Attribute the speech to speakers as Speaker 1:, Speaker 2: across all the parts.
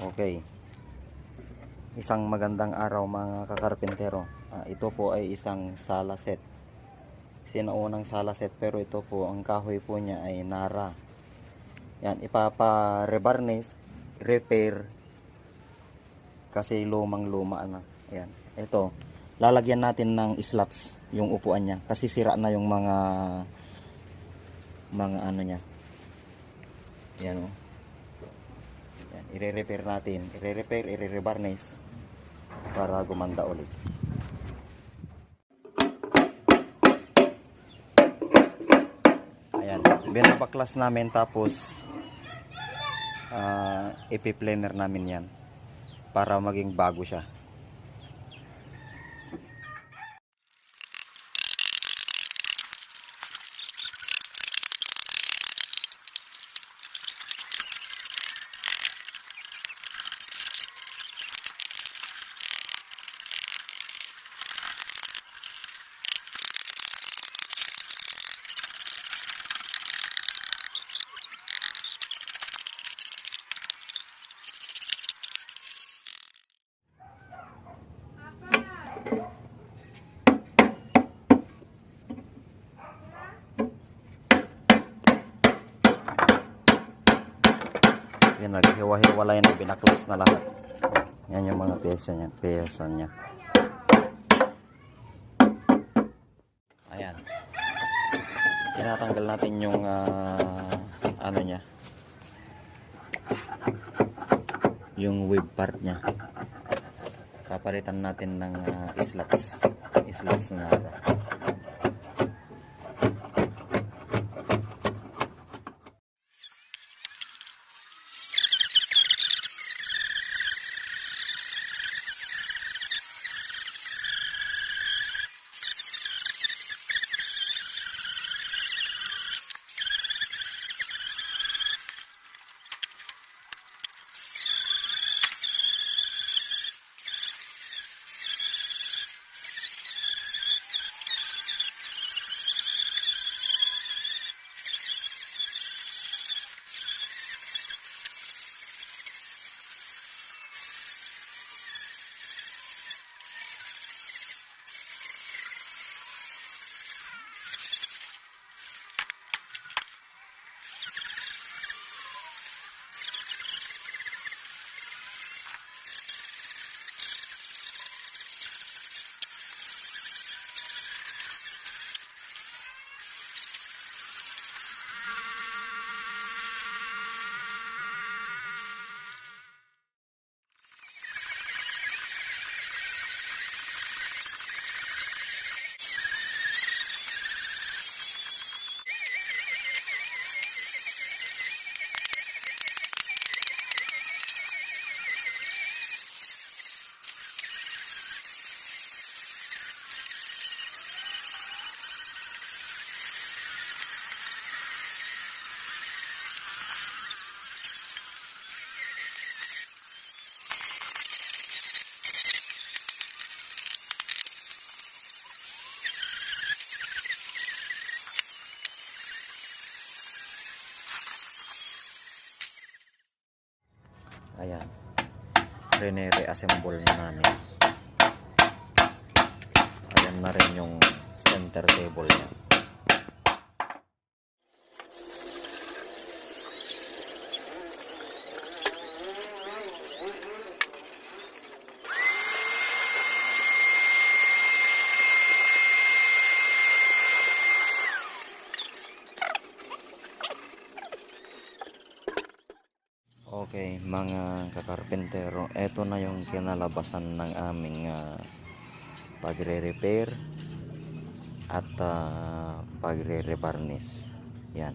Speaker 1: Okay. Isang magandang araw mga kakarpentero. Ito po ay isang sala set. Sinaunang sala set, pero ito po ang kahoy po niya ay Nara. Yan, ipapa-rebarnish, repair kasi lumang-luma na. Ayan. Ito, lalagyan natin ng slats yung upuan niya kasi sira na yung mga ano niya. Yan oh. Yan, i-repair natin, i-rebarnish para gumanda ulit. Ayan, binabaklas namin tapos ipi-planer namin yan para maging bago siya. Yan, naghiwa-hiwalay na, binaklas na lahat. Yan yung mga pyesa niya. Ayan. Tinatanggal natin yung ano niya. Yung web part niya. Papalitan natin ng slats na ayan, re-assemble na namin. Ayan na rin yung center table niya. Okay, mga kakarpentero, eto na yung kinalabasan ng aming pagre-repair at pagre-rebarnish. Yan,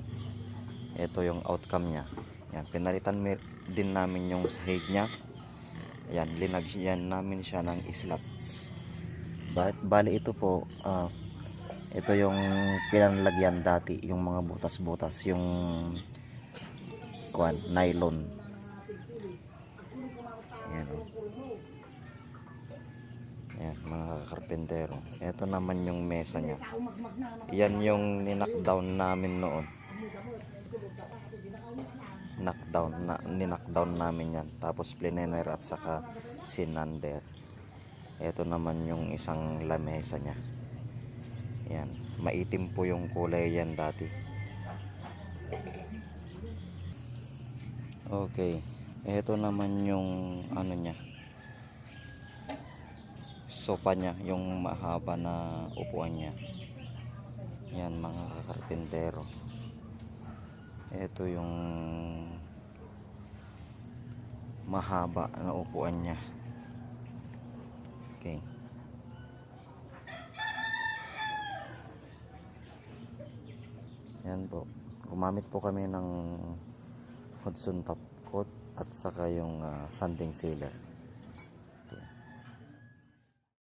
Speaker 1: eto yung outcome nya. Yan, pinalitan din namin yung sahig nya. Yan, linagyan namin siya ng slats. Bali ito po, ito yung pinanlagyan dati, yung mga butas-butas, yung nylon. Yan o. Yan, mga karpentero. Ito naman yung mesa niya. Yan yung ninakdown namin noon. Knockdown namin yan. Tapos plenener at saka sinander. Ito naman yung isang lamesa niya. Yan. Maitim po yung kulay yan dati. Okay. Ito naman yung ano niya. Sopa niya. Yung mahaba na upuan niya. Yan mga kakarpintero. Ito yung mahaba na upuan niya. Okay. Yan po. Gumamit po kami ng Hudson top coat at saka yung sanding sealer.